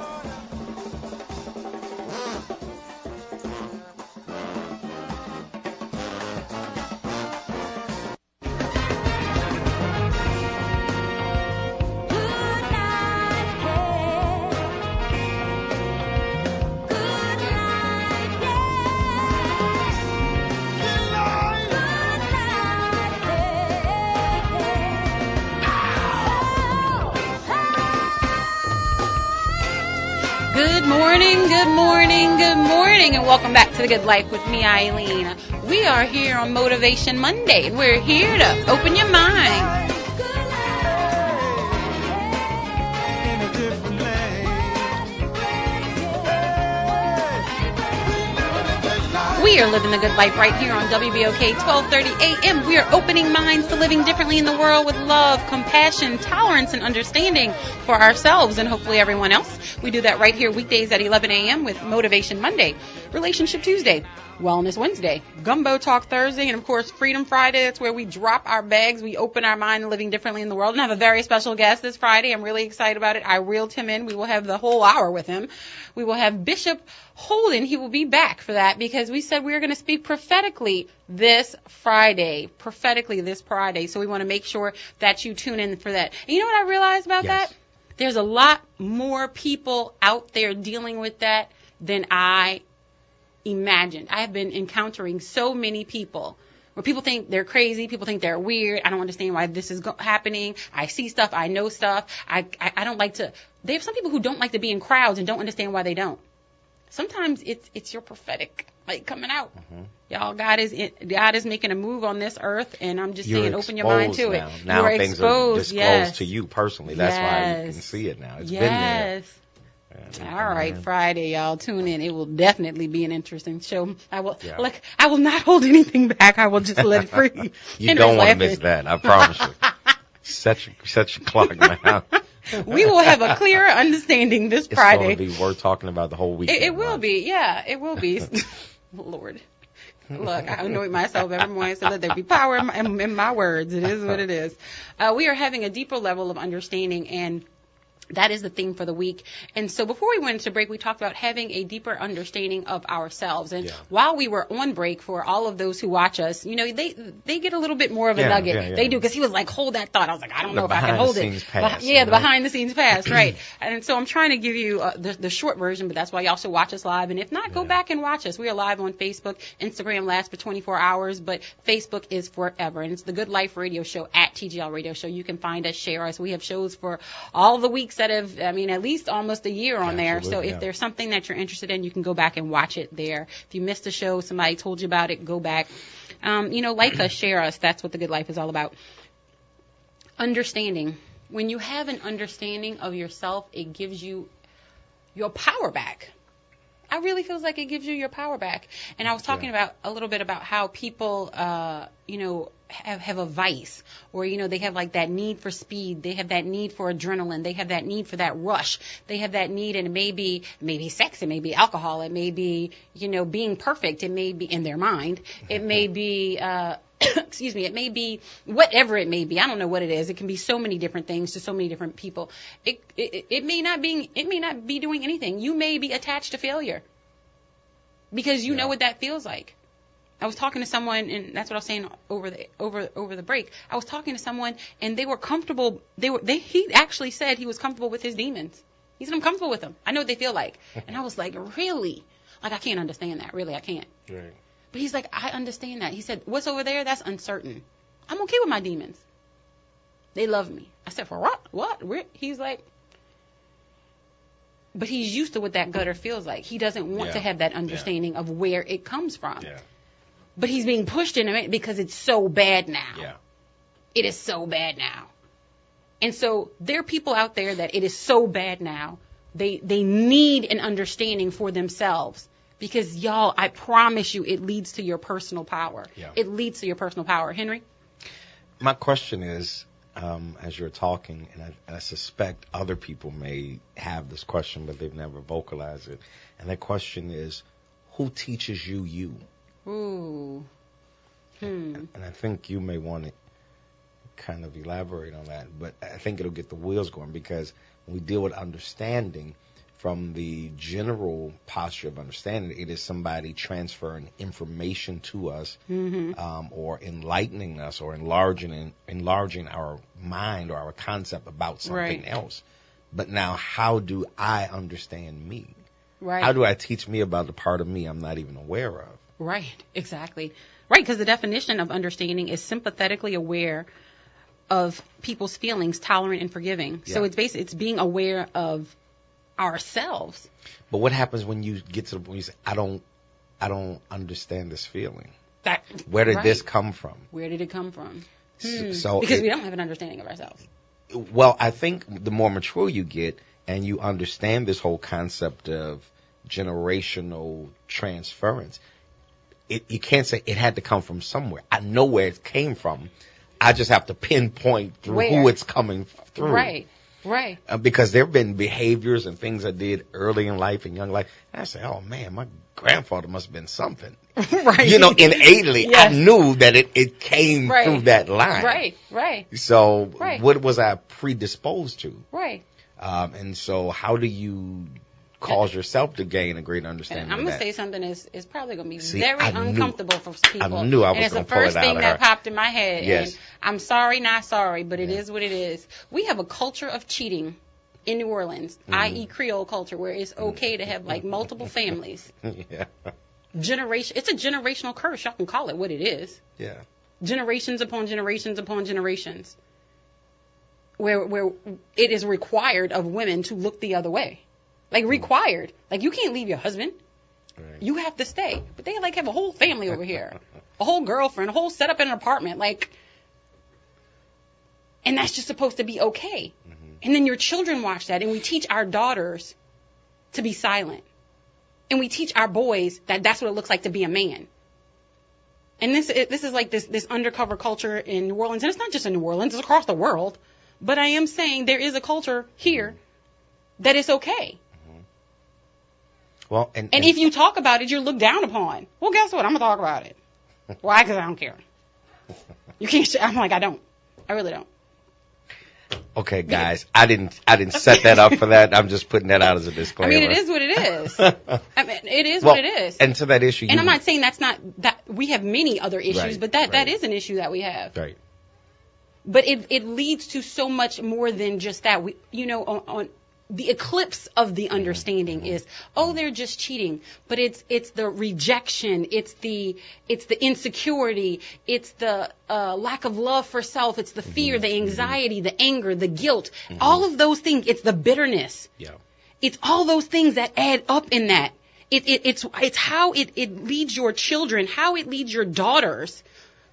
Good morning, and welcome back to The Good Life with me, Eileen. We are here on Motivation Monday, and we're here to open your mind. We are living the good life right here on WBOK 1230 AM. We are opening minds to living differently in the world with love, compassion, tolerance, and understanding for ourselves and hopefully everyone else. We do that right here weekdays at 11 a.m. with Motivation Monday, Relationship Tuesday, Wellness Wednesday, Gumbo Talk Thursday, and of course Freedom Friday. That's where we drop our bags, we open our mind to living differently in the world, and I have a very special guest this Friday. I'm really excited about it. I reeled him in. We will have the whole hour with him. We will have Bishop Holden. He will be back for that because we said we were going to speak prophetically this Friday. So we want to make sure that you tune in for that. And you know what I realized about that? There's a lot more people out there dealing with that than I imagined. I have been encountering so many people where people think they're crazy, people think they're weird. I don't understand why this is happening. I see stuff, I know stuff. I don't like to. They have some people who don't like to be in crowds and don't understand why they don't. Sometimes it's your prophetic coming out. Mm-hmm. Y'all, God is making a move on this earth, and I'm just saying, open your mind to it. Now You're things exposed, are disclosed to you personally. That's why you can see it now. It's been there. All right, Friday, y'all tune in. It will definitely be an interesting show. I will not hold anything back. I will just let it free. You don't want to miss that. I promise you. Set your clock now. We will have a clearer understanding this Friday. It's going to be worth talking about the whole weekend. It will be. Yeah, it will be. Lord. Look, I anoint myself every morning so that there be power in my words. It is what it is. We are having a deeper level of understanding, and that is the theme for the week. And so before we went into break, we talked about having a deeper understanding of ourselves. And while we were on break, for all of those who watch us, they get a little bit more of a nugget. Yeah. They do, because he was like, hold that thought. I was like, I don't know if I can hold it. The behind the scenes pass, right. And so I'm trying to give you the short version, but that's why you also watch us live. And if not, go back and watch us. We are live on Facebook. Instagram lasts for 24 hours, but Facebook is forever. And it's the Good Life Radio Show at TGL Radio Show. You can find us, share us. We have shows for all the weeks that have, at least almost a year on there. So if there's something that you're interested in, you can go back and watch it there. If you missed a show, somebody told you about it, go back. Like us, share us. That's what the Good Life is all about. Understanding. When you have an understanding of yourself, it gives you your power back. I really feels like it gives you your power back. And I was talking about a little bit about how people, have a vice, or they have like that need for speed, they have that need for adrenaline, they have that need for that rush, they have that need, and it may be sex, it may be alcohol, it may be being perfect, it may be in their mind, it may be it may be whatever it may be. I don't know what it is. It can be so many different things to so many different people. It may not be doing anything. You may be attached to failure because you know what that feels like. I was talking to someone, and that's what I was saying over the break. I was talking to someone, and they were comfortable. He actually said he was comfortable with his demons. He said, I'm comfortable with them. I know what they feel like. And I was like, really? Like, I can't understand that. Really, I can't. Right. But he's like, I understand that. He said, what's over there? That's uncertain. I'm okay with my demons. They love me. I said, for what? What? He's like, but he's used to what that gutter feels like. He doesn't want to have that understanding of where it comes from. Yeah. But he's being pushed into it because it's so bad now. Yeah. It is so bad now. And so there are people out there that it is so bad now, They need an understanding for themselves. Because, y'all, I promise you, it leads to your personal power. Yeah. It leads to your personal power. Henry? My question is, as you're talking, and I suspect other people may have this question, but they've never vocalized it. And that question is, who teaches you you? Ooh. And I think you may want to kind of elaborate on that, but I think it'll get the wheels going, because when we deal with understanding, from the general posture of understanding, it is somebody transferring information to us, or enlightening us, or enlarging our mind or our concept about something else. But now, how do I understand me? Right. How do I teach me about the part of me I'm not even aware of? Right, exactly. Right, because the definition of understanding is sympathetically aware of people's feelings, tolerant and forgiving. Yeah. So it's being aware of ourselves. But what happens when you get to the point you say, I don't understand this feeling? Where did this come from? Where did it come from? So because we don't have an understanding of ourselves. Well, I think the more mature you get and you understand this whole concept of generational transference, you can't say it had to come from somewhere. I know where it came from. I just have to pinpoint through who it's coming through. Right. Right. Because there have been behaviors and things I did early in life and young life. And I say, oh, man, my grandfather must have been something. Right. You know, innately, Yes. I knew that it came through that line. Right, right. So what was I predisposed to? Right. And so how do you cause yourself to gain a great understanding I'm of going to that? say something is probably going to be See, very I knew- uncomfortable for people. I knew I was and it's the gonna pull it first out thing of that her. popped in my head. Yes. And I'm sorry, not sorry, but it is what it is. We have a culture of cheating in New Orleans, i.e. Creole culture, where it's okay to have like multiple families. Yeah. It's a generational curse. Y'all can call it what it is. Yeah. Generations upon generations upon generations. Where it is required of women to look the other way. Like required. Like you can't leave your husband. Right. You have to stay. But they like have a whole family over here. A whole girlfriend, a whole setup in an apartment. Like, and that's just supposed to be okay. And then your children watch that, and we teach our daughters to be silent. And we teach our boys that that's what it looks like to be a man. And this is like this undercover culture in New Orleans. And it's not just in New Orleans, it's across the world. But I am saying there is a culture here that it's okay. Well, and if you talk about it, you're looked down upon. Well, guess what? I'm going to talk about it. Why? Because I don't care. You can't. I'm like, I don't. I really don't. Okay, guys, I didn't set that up for that. I'm just putting that out as a disclaimer. I mean, it is what it is. I mean, it is what it is. And to that issue, and I'm not saying that's not that we have many other issues, Right, but that is an issue that we have. Right. But it leads to so much more than just that. We, on the eclipse of the understanding is, they're just cheating. But it's the rejection, it's the insecurity, it's the lack of love for self, it's the fear, the anxiety, the anger, the guilt, all of those things. It's the bitterness. Yeah. It's all those things that add up in that. It's how it leads your children, how it leads your daughters.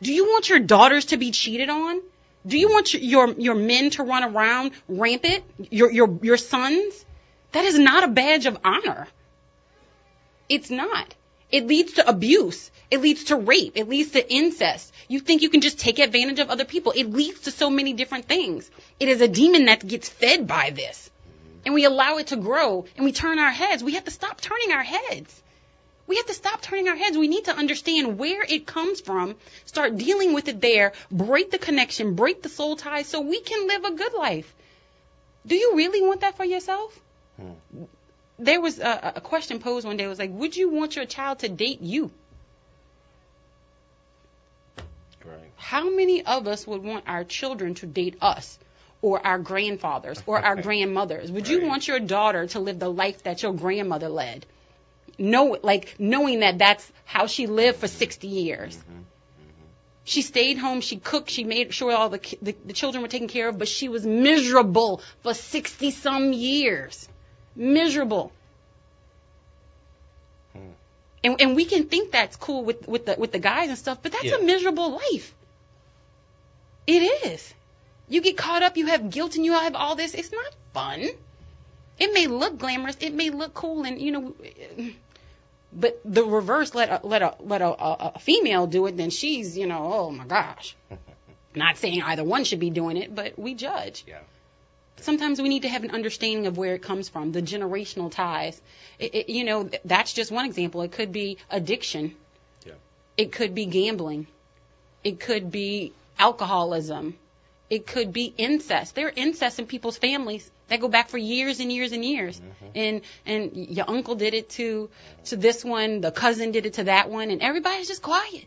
Do you want your daughters to be cheated on? Do you want your men to run around rampant? Your sons? That is not a badge of honor. It's not. It leads to abuse. It leads to rape. It leads to incest. You think you can just take advantage of other people. It leads to so many different things. It is a demon that gets fed by this. And we allow it to grow and we turn our heads. We have to stop turning our heads. We have to stop turning our heads. We need to understand where it comes from, start dealing with it there, break the connection, break the soul ties so we can live a good life. Do you really want that for yourself? There was a question posed one day. It was like, would you want your child to date you? Right. How many of us would want our children to date us or our grandfathers or our grandmothers? Would you want your daughter to live the life that your grandmother led? Knowing that that's how she lived for 60 years. She stayed home, she cooked, she made sure all the children were taken care of, but she was miserable for 60-some years. Miserable. And we can think that's cool with the guys and stuff, but that's a miserable life. It is. You get caught up, you have guilt, and you have all this. It's not fun. It may look glamorous. It may look cool, and but the reverse, let a female do it, then she's, oh my gosh. Not saying either one should be doing it, but we judge. Yeah. Sometimes we need to have an understanding of where it comes from, the generational ties. That's just one example. It could be addiction. Yeah. It could be gambling. It could be alcoholism. It could be incest. There are incest in people's families that go back for years and years and years. Mm-hmm. And your uncle did it to this one, the cousin did it to that one, and everybody's just quiet.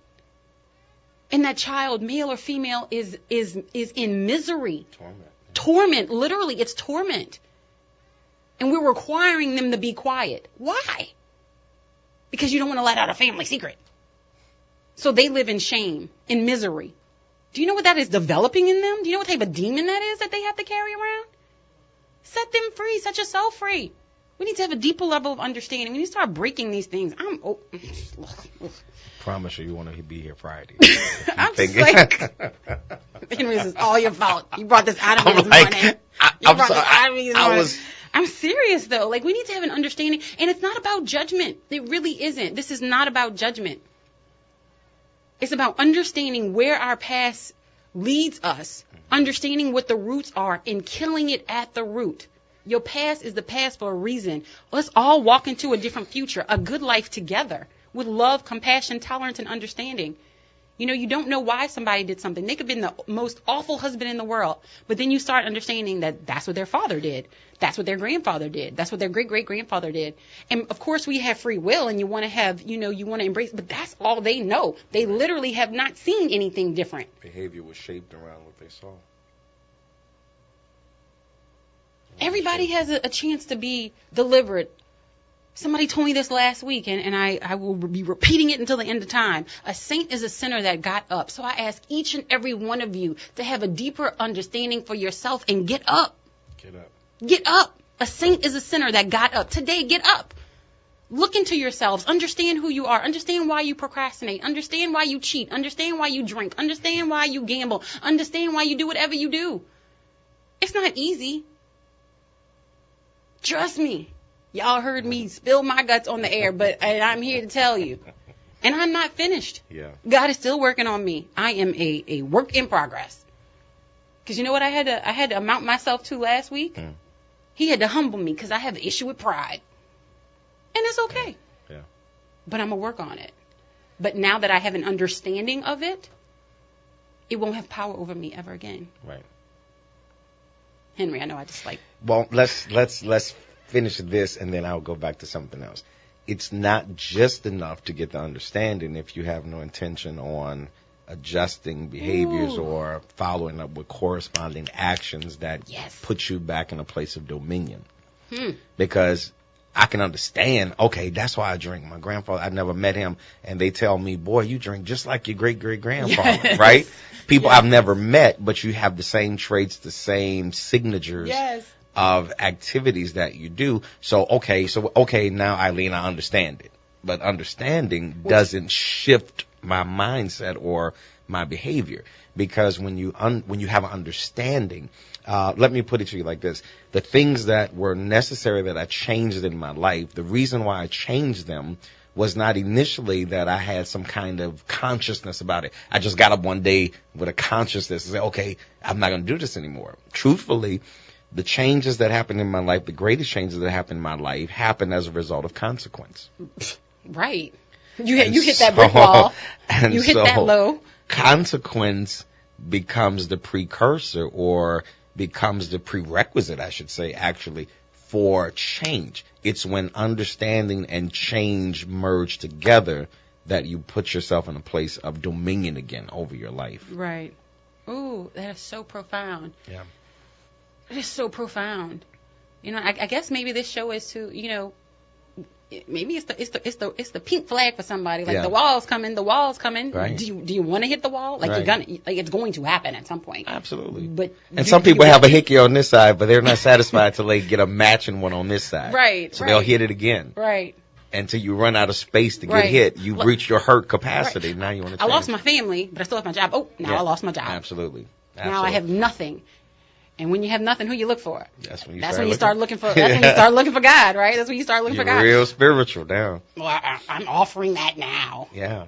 And that child, male or female, is in misery. Torment. Literally, it's torment. And we're requiring them to be quiet. Why? Because you don't want to let out a family secret. So they live in shame, in misery. Do you know what that is developing in them? Do you know what type of demon that is that they have to carry around? Set them free. Set yourself free. We need to have a deeper level of understanding. We need to start breaking these things. Promise you want to be here Friday. I'm just like, Henry, this is all your fault. You brought this out of me this morning. I'm serious, though. Like, we need to have an understanding. And it's not about judgment. It really isn't. This is not about judgment. It's about understanding where our past leads us, understanding what the roots are, and killing it at the root. Your past is the past for a reason. Let's all walk into a different future, a good life together with love, compassion, tolerance, and understanding. You don't know why somebody did something. They could have been the most awful husband in the world, but then you start understanding that that's what their father did. That's what their grandfather did. That's what their great-great-grandfather did. And, of course, we have free will, and you want to have, you want to embrace, but that's all they know. They literally have not seen anything different. Behavior was shaped around what they saw. Everybody has a chance to be delivered. Somebody told me this last week, and I will be repeating it until the end of time. A saint is a sinner that got up. So I ask each and every one of you to have a deeper understanding for yourself and get up. Get up. Get up. A saint is a sinner that got up. Today, get up. Look into yourselves. Understand who you are. Understand why you procrastinate. Understand why you cheat. Understand why you drink. Understand why you gamble. Understand why you do whatever you do. It's not easy. Trust me. Y'all heard me spill my guts on the air, and I'm here to tell you. And I'm not finished. Yeah. God is still working on me. I am a work in progress. Because you know what I had to mount myself to last week? He had to humble me because I have an issue with pride. And it's okay. Yeah. But I'm going to work on it. But now that I have an understanding of it, it won't have power over me ever again. Right. Henry, I know I just like... Well, let's finish this, and then I'll go back to something else. It's not just enough to get the understanding if you have no intention on adjusting behaviors or following up with corresponding actions that put you back in a place of dominion. Because I can understand, okay, that's why I drink. My grandfather, I never met him, and they tell me, boy, you drink just like your great-great-grandfather, right? People I've never met, but you have the same traits, the same signatures of activities that you do. So, okay, now, Eileen, I understand it. But understanding doesn't shift my mindset or my behavior. Because when you have an understanding, let me put it to you like this. The things that were necessary that I changed in my life, the reason why I changed them was not initially that I had some kind of consciousness about it. I just got up one day with a consciousness and said, okay, I'm not going to do this anymore. Truthfully, the changes that happened in my life, the greatest changes that happened in my life, happened as a result of consequence. Right. You hit that brick wall. You hit that low. Consequence becomes the precursor or becomes the prerequisite, I should say, actually, for change. It's when understanding and change merge together that you put yourself in a place of dominion again over your life. Right. Ooh, that is so profound. Yeah. It is so profound. I guess maybe this show is to, maybe it's the pink flag for somebody. Like the wall's coming. Right. Do you want to hit the wall? Like it's going to happen at some point. Absolutely. But some people have a hickey on this side, but they're not satisfied till they get a matching one on this side. Right. So they'll hit it again. Right. Until you run out of space to get hit, you've reached your hurt capacity. Right. Now you want to change. I lost my family, but I still have my job. Oh, now I lost my job. Absolutely. Now I have nothing. And when you have nothing, who you look for? That's when you start looking for. That's when you start looking for God, right? That's when you start looking for God. You're real spiritual now. Well, I'm offering that now. Yeah.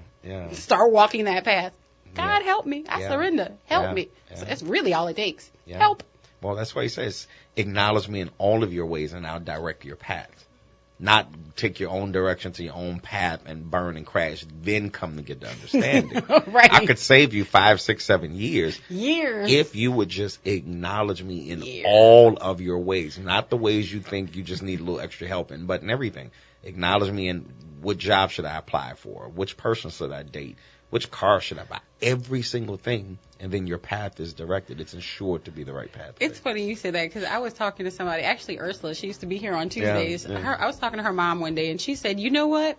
Start walking that path. God, Yeah. help me. I surrender. Help me. Yeah. So that's really all it takes. Yeah. Help. Well, that's why he says, acknowledge me in all of your ways, and I'll direct your path. Not take your own direction to your own path and burn and crash, then come to get the understanding. Right. I could save you 5, 6, 7 years. Years. If you would just acknowledge me in all of your ways, not the ways you think you just need a little extra help in, but in everything. Acknowledge me in what job should I apply for? Which person should I date? Which car should I buy? Every single thing, and then your path is directed. It's ensured to be the right path. It's funny you say that because I was talking to somebody, actually Ursula, she used to be here on Tuesdays. Yeah. I was talking to her mom one day, and she said, you know what?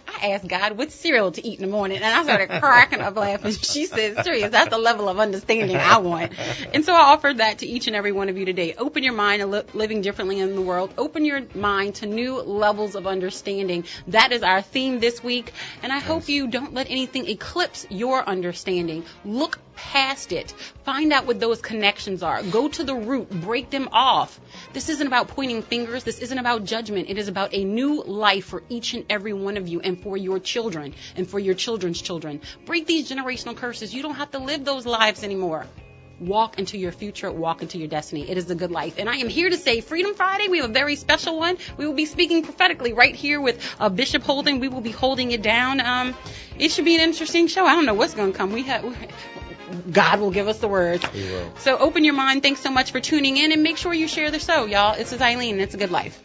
I asked God what cereal to eat in the morning, and I started cracking up laughing. She said, serious, that's the level of understanding I want. And so I offered that to each and every one of you today. Open your mind to living differently in the world. Open your mind to new levels of understanding. That is our theme this week, and I hope you don't let anything eclipse your understanding. Look past it. Find out what those connections are. Go to the root. Break them off. This isn't about pointing fingers. This isn't about judgment. It is about a new life for each and every one of you and for your children and for your children's children. Break these generational curses. You don't have to live those lives anymore. Walk into your future. Walk into your destiny. It is the good life. And I am here to say Freedom Friday. We have a very special one. We will be speaking prophetically right here with Bishop Holden. We will be holding it down. It should be an interesting show. I don't know what's going to come. God will give us the words. He will. So open your mind. Thanks so much for tuning in, and make sure you share the show, y'all. This is Eileen, and it's a good life.